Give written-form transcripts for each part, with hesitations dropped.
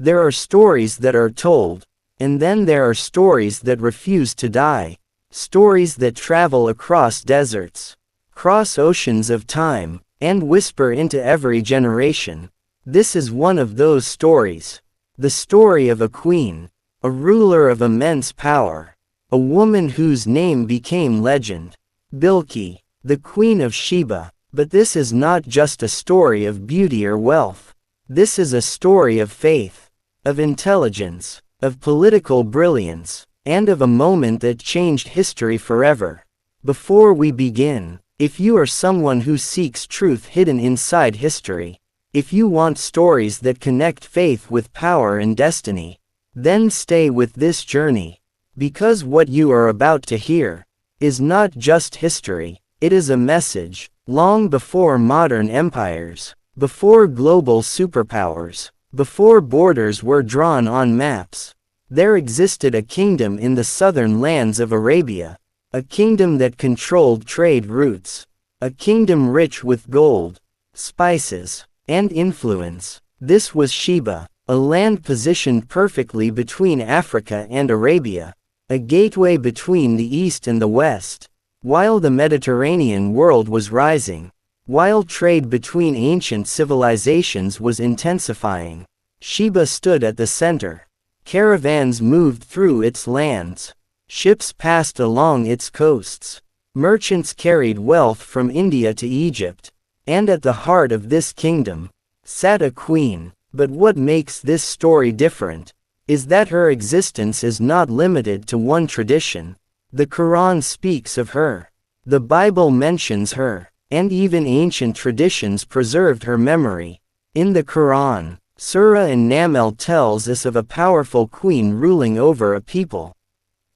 There are stories that are told, and then there are stories that refuse to die. Stories that travel across deserts, cross oceans of time, and whisper into every generation. This is one of those stories. The story of a queen, a ruler of immense power, a woman whose name became legend. Bilqis, the Queen of Sheba. But this is not just a story of beauty or wealth. This is a story of faith, of intelligence, of political brilliance, and of a moment that changed history forever. Before we begin, if you are someone who seeks truth hidden inside history, if you want stories that connect faith with power and destiny, then stay with this journey. Because what you are about to hear is not just history, it is a message. Long before modern empires, before global superpowers, before borders were drawn on maps, there existed a kingdom in the southern lands of Arabia, a kingdom that controlled trade routes, a kingdom rich with gold, spices, and influence. This was Sheba, a land positioned perfectly between Africa and Arabia, a gateway between the East and the West. While the Mediterranean world was rising, while trade between ancient civilizations was intensifying, Sheba stood at the center. Caravans moved through its lands. Ships passed along its coasts. Merchants carried wealth from India to Egypt. And at the heart of this kingdom sat a queen. But what makes this story different is that her existence is not limited to one tradition. The Quran speaks of her. The Bible mentions her, and even ancient traditions preserved her memory. In the Quran, Surah An-Naml tells us of a powerful queen ruling over a people.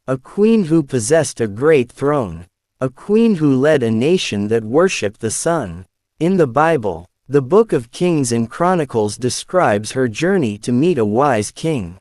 A queen who possessed a great throne. A queen who led a nation that worshipped the sun. In the Bible, the Book of Kings and Chronicles describes her journey to meet a wise king.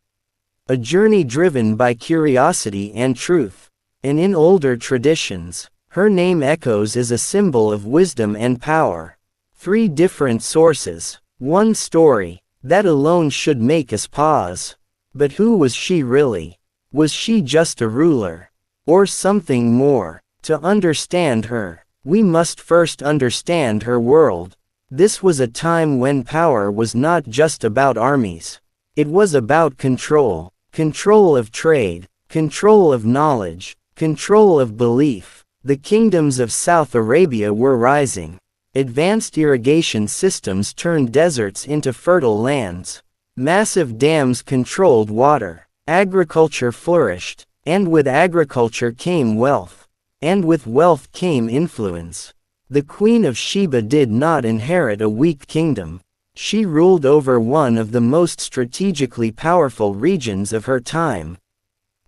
A journey driven by curiosity and truth. And in older traditions, her name echoes as a symbol of wisdom and power. 3 different sources, one story. That alone should make us pause. But who was she really? Was she just a ruler? Or something more? To understand her, we must first understand her world. This was a time when power was not just about armies. It was about control. Control of trade, control of knowledge, control of belief. The kingdoms of South Arabia were rising. Advanced irrigation systems turned deserts into fertile lands. Massive dams controlled water. Agriculture flourished. And with agriculture came wealth. And with wealth came influence. The Queen of Sheba did not inherit a weak kingdom. She ruled over one of the most strategically powerful regions of her time.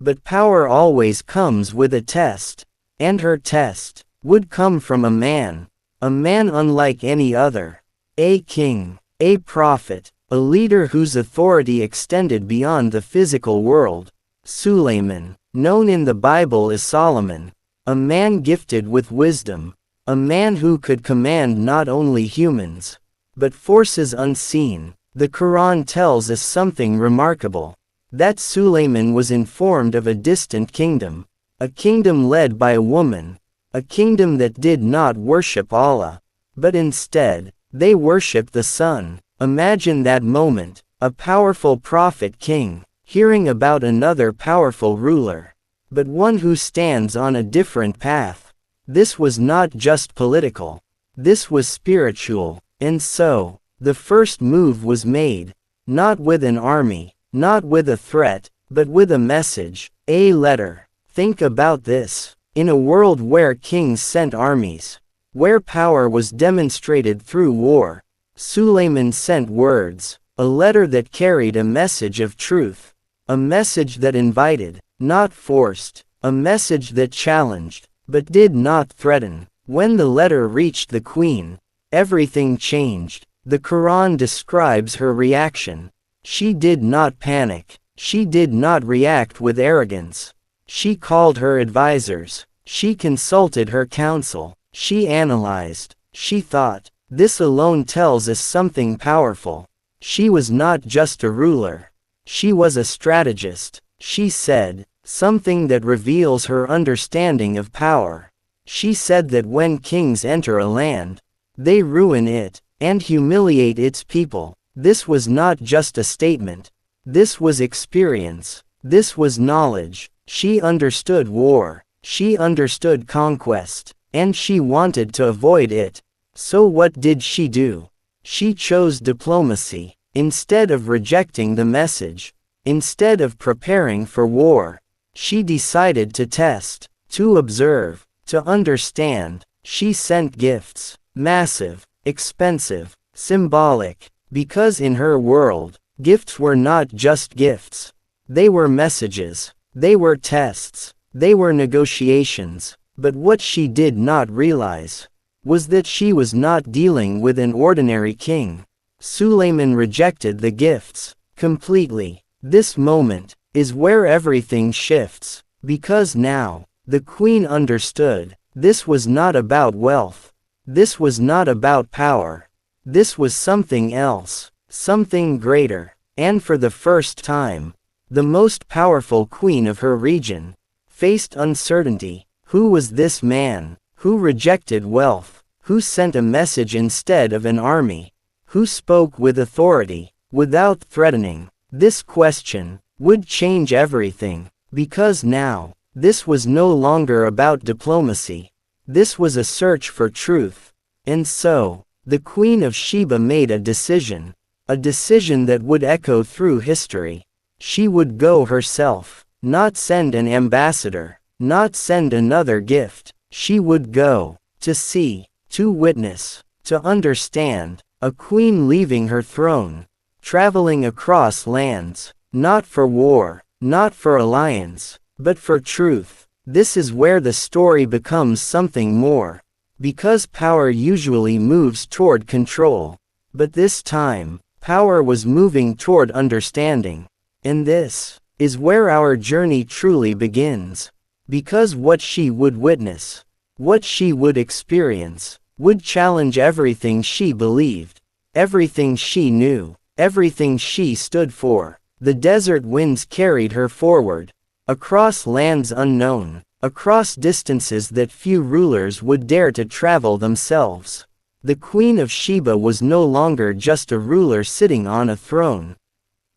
But power always comes with a test. And her test would come from a man unlike any other. A king, a prophet, a leader whose authority extended beyond the physical world. Sulaiman, known in the Bible as Solomon, a man gifted with wisdom, a man who could command not only humans, but forces unseen. The Quran tells us something remarkable. That Sulaiman was informed of a distant kingdom. A kingdom led by a woman. A kingdom that did not worship Allah. But instead, they worshiped the sun. Imagine that moment. A powerful prophet king, hearing about another powerful ruler. But one who stands on a different path. This was not just political. This was spiritual. And so, the first move was made. Not with an army, not with a threat, but with a message, a letter. Think about this. In a world where kings sent armies, where power was demonstrated through war, Sulaiman sent words, a letter that carried a message of truth, a message that invited, not forced, a message that challenged, but did not threaten. When the letter reached the queen, everything changed. The Quran describes her reaction. She did not panic. She did not react with arrogance. She called her advisors. She consulted her counsel. She analyzed. She thought. This alone tells us something powerful. She was not just a ruler. She was a strategist, she said, something that reveals her understanding of power. She said that when kings enter a land, they ruin it, and humiliate its people. This was not just a statement. This was experience. This was knowledge. She understood war. She understood conquest. And she wanted to avoid it. So what did she do? She chose diplomacy. Instead of rejecting the message, instead of preparing for war, she decided to test, to observe, to understand. She sent gifts, massive, expensive, symbolic, because in her world, gifts were not just gifts. They were messages, they were tests, they were negotiations. But what she did not realize was that she was not dealing with an ordinary king. Sulaiman rejected the gifts completely. This moment is where everything shifts, because now the queen understood this was not about wealth. This was not about power. This was something else, something greater. And for the first time, the most powerful queen of her region faced uncertainty. Who was this man who rejected wealth, who sent a message instead of an army, who spoke with authority, without threatening? This question would change everything, because now, this was no longer about diplomacy. This was a search for truth. And so, the Queen of Sheba made a decision that would echo through history. She would go herself, not send an ambassador, not send another gift. She would go, to see, to witness, to understand, a queen leaving her throne, traveling across lands, not for war, not for alliance, but for truth. This is where the story becomes something more. Because power usually moves toward control. But this time, power was moving toward understanding. And this is where our journey truly begins. Because what she would witness, what she would experience, would challenge everything she believed, everything she knew, everything she stood for. The desert winds carried her forward, across lands unknown, across distances that few rulers would dare to travel themselves. The Queen of Sheba was no longer just a ruler sitting on a throne.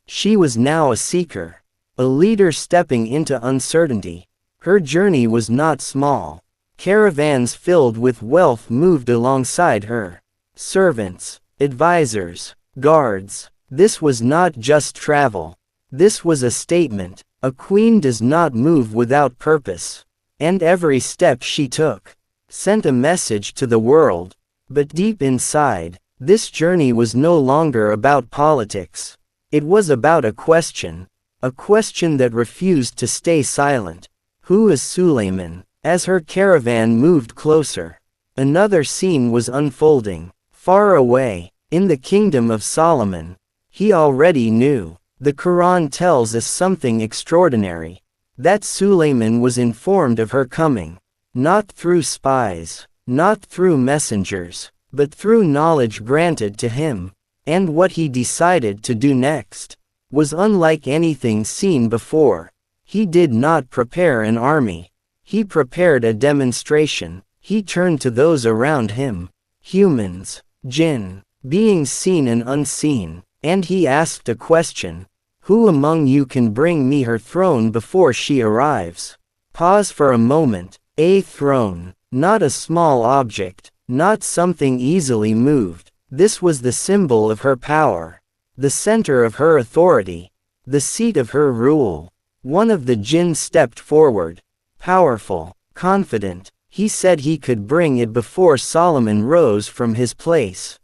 She was now a seeker, a leader stepping into uncertainty. Her journey was not small. Caravans filled with wealth moved alongside her. Servants, advisors, guards. This was not just travel. This was a statement. A queen does not move without purpose. And every step she took sent a message to the world. But deep inside, this journey was no longer about politics. It was about a question that refused to stay silent. Who is Sulaiman? As her caravan moved closer, another scene was unfolding. Far away, in the kingdom of Solomon, he already knew. The Quran tells us something extraordinary. That Sulaiman was informed of her coming. Not through spies, not through messengers, but through knowledge granted to him. And what he decided to do next was unlike anything seen before. He did not prepare an army. He prepared a demonstration. He turned to those around him, humans, jinn, beings seen and unseen, and he asked a question. Who among you can bring me her throne before she arrives? Pause for a moment. A throne, not a small object, not something easily moved. This was the symbol of her power, the center of her authority, the seat of her rule. One of the jinn stepped forward, powerful, confident. He said he could bring it before Solomon rose from his place.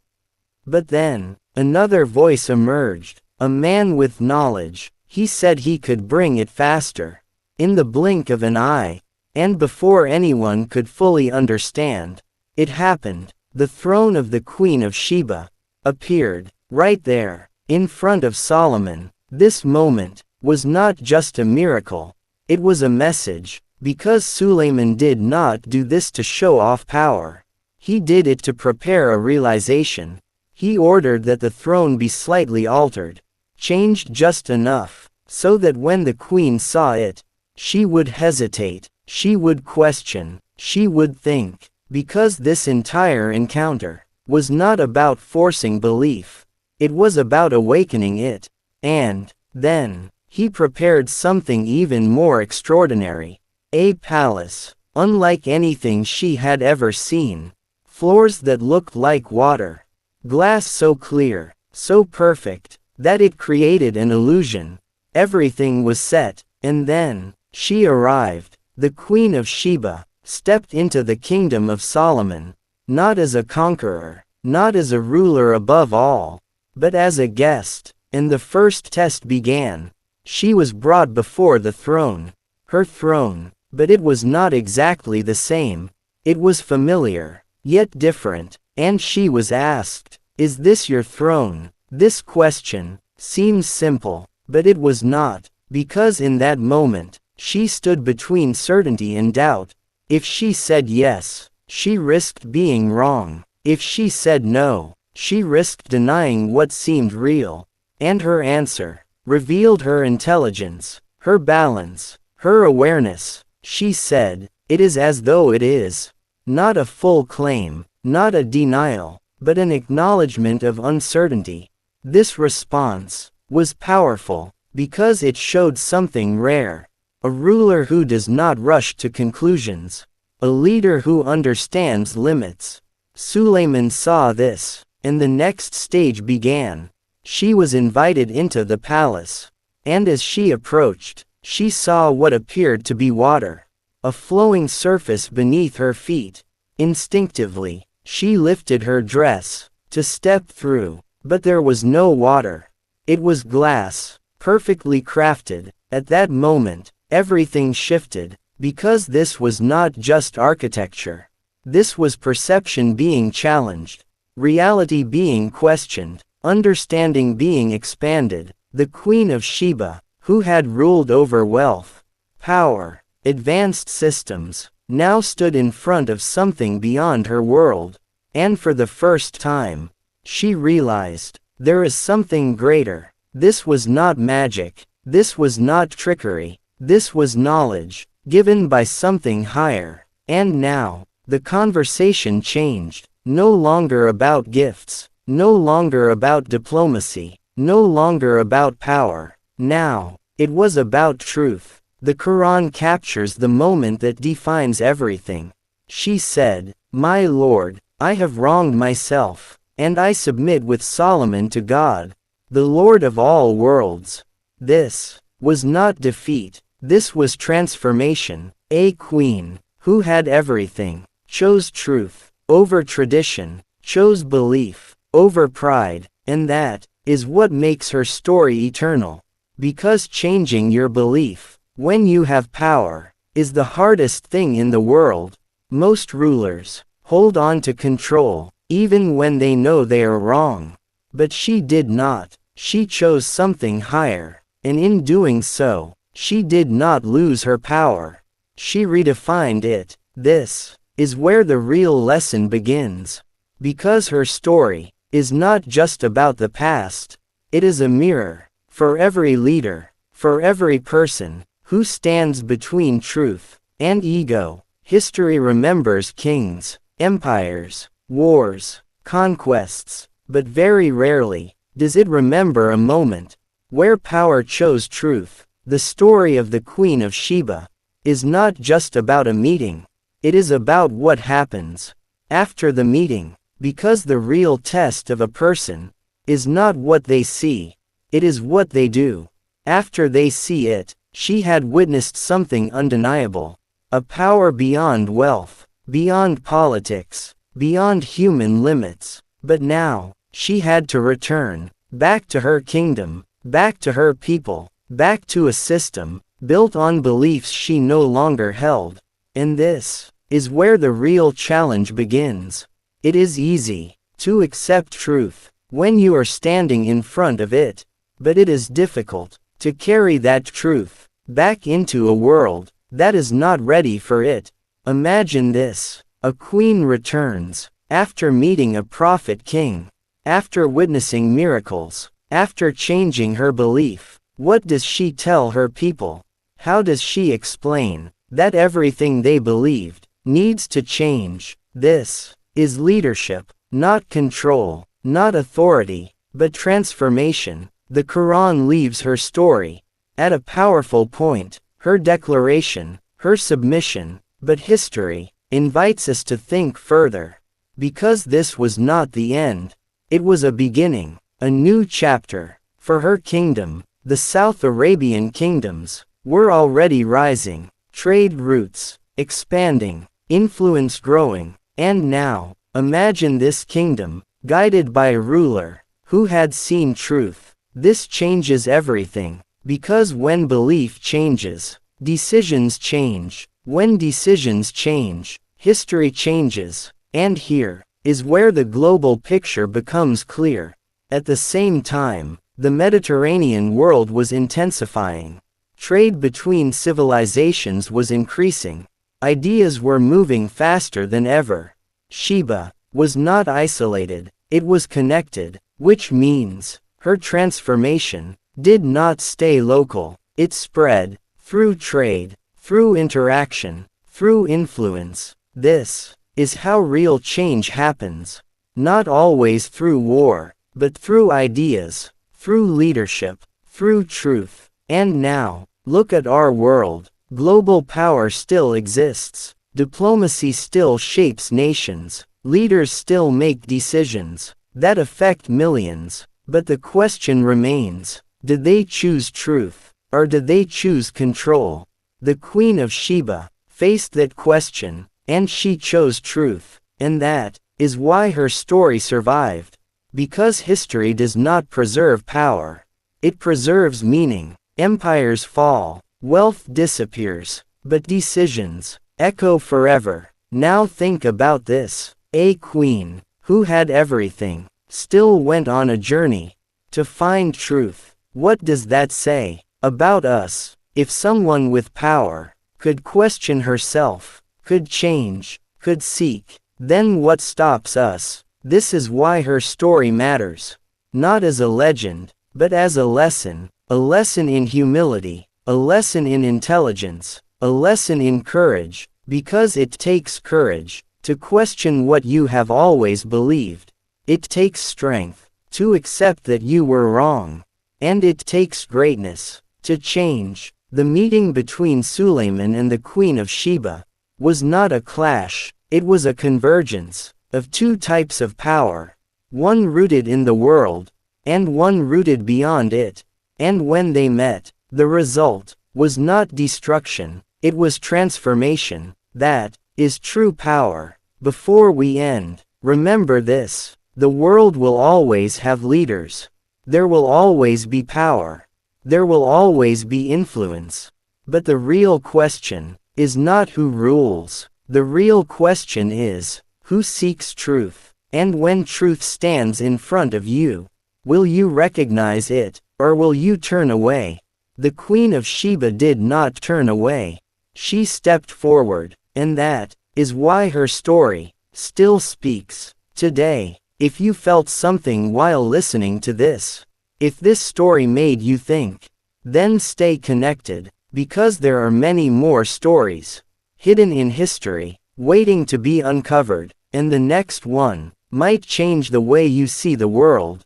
But then, another voice emerged, a man with knowledge. He said he could bring it faster, in the blink of an eye, and before anyone could fully understand. It happened. The throne of the Queen of Sheba appeared, right there, in front of Solomon. This moment was not just a miracle, it was a message. Because Sulaiman did not do this to show off power. He did it to prepare a realization. He ordered that the throne be slightly altered, changed just enough, so that when the queen saw it, she would hesitate, she would question, she would think, because this entire encounter was not about forcing belief, it was about awakening it. And then he prepared something even more extraordinary. A palace, unlike anything she had ever seen. Floors that looked like water. Glass so clear, so perfect, that it created an illusion. Everything was set, and then she arrived. The Queen of Sheba stepped into the kingdom of Solomon, not as a conqueror, not as a ruler above all, but as a guest. And the first test began. She was brought before the throne. Her throne, but it was not exactly the same. It was familiar, yet different, and she was asked, "Is this your throne?" This question seems simple, but it was not, because in that moment, she stood between certainty and doubt. If she said yes, she risked being wrong. If she said no, she risked denying what seemed real. And her answer revealed her intelligence, her balance, her awareness. She said, "It is as though it is." Not a full claim, not a denial, but an acknowledgement of uncertainty. This response was powerful, because it showed something rare. A ruler who does not rush to conclusions. A leader who understands limits. Sulaiman saw this, and the next stage began. She was invited into the palace. And as she approached, she saw what appeared to be water. A flowing surface beneath her feet. Instinctively, she lifted her dress to step through, but there was no water. It was glass, perfectly crafted. At that moment, everything shifted, because this was not just architecture. This was perception being challenged, reality being questioned, understanding being expanded. The Queen of Sheba, who had ruled over wealth, power, advanced systems, now stood in front of something beyond her world. And for the first time, she realized, there is something greater. This was not magic. This was not trickery. This was knowledge, given by something higher. And now, the conversation changed. No longer about gifts. No longer about diplomacy. No longer about power. Now, it was about truth. The Quran captures the moment that defines everything. She said, "My Lord, I have wronged myself, and I submit with Solomon to God, the Lord of all worlds." This was not defeat. This was transformation. A queen, who had everything, chose truth over tradition, chose belief over pride, and that is what makes her story eternal. Because changing your belief, when you have power, is the hardest thing in the world. Most rulers hold on to control, even when they know they are wrong. But she did not. She chose something higher, and in doing so, she did not lose her power. She redefined it. This is where the real lesson begins. Because her story is not just about the past, it is a mirror for every leader, for every person who stands between truth and ego. History remembers kings, empires, wars, conquests, but very rarely does it remember a moment where power chose truth. The story of the Queen of Sheba is not just about a meeting. It is about what happens after the meeting, because the real test of a person is not what they see, it is what they do. After they see it, she had witnessed something undeniable, a power beyond wealth, beyond politics, beyond human limits. But now, she had to return, back to her kingdom, back to her people, back to a system built on beliefs she no longer held. And this is where the real challenge begins. It is easy to accept truth when you are standing in front of it, but it is difficult to carry that truth back into a world that is not ready for it. Imagine this: a queen returns after meeting a prophet king, after witnessing miracles, After changing her belief, what does she tell her people? How does she explain that everything they believed needs to change? This is leadership, not control, not authority, but transformation. The Quran leaves her story at a powerful point, her declaration, her submission, but history invites us to think further. Because this was not the end. It was a beginning, a new chapter. For her kingdom, the South Arabian kingdoms were already rising, trade routes expanding, influence growing, and now, imagine this kingdom, guided by a ruler who had seen truth. This changes everything, because when belief changes, decisions change. When decisions change, history changes. And here is where the global picture becomes clear. At the same time, the Mediterranean world was intensifying. Trade between civilizations was increasing. Ideas were moving faster than ever. Sheba was not isolated, it was connected, which means her transformation did not stay local. It spread through trade, through interaction, through influence. This is how real change happens. Not always through war, but through ideas, through leadership, through truth. And now, look at our world. Global power still exists. Diplomacy still shapes nations. Leaders still make decisions that affect millions. But the question remains, did they choose truth, or did they choose control? The Queen of Sheba faced that question, and she chose truth. And that is why her story survived. Because history does not preserve power. It preserves meaning. Empires fall, wealth disappears, but decisions echo forever. Now think about this. A queen who had everything still went on a journey to find truth. What does that say about us? If someone with power could question herself, could change, could seek, then what stops us? This is why her story matters. Not as a legend, but as a lesson in humility, a lesson in intelligence, a lesson in courage, because it takes courage to question what you have always believed. It takes strength to accept that you were wrong. And it takes greatness to change. The meeting between Sulaiman and the Queen of Sheba was not a clash, it was a convergence of two types of power, one rooted in the world, and one rooted beyond it. And when they met, the result was not destruction, it was transformation. That is true power. Before we end, remember this: the world will always have leaders. There will always be power. There will always be influence. But the real question is not who rules. The real question is, who seeks truth? And when truth stands in front of you, will you recognize it, or will you turn away? The Queen of Sheba did not turn away. She stepped forward, and that is why her story still speaks today. If you felt something while listening to this, if this story made you think, then stay connected, because there are many more stories hidden in history, waiting to be uncovered, and the next one might change the way you see the world.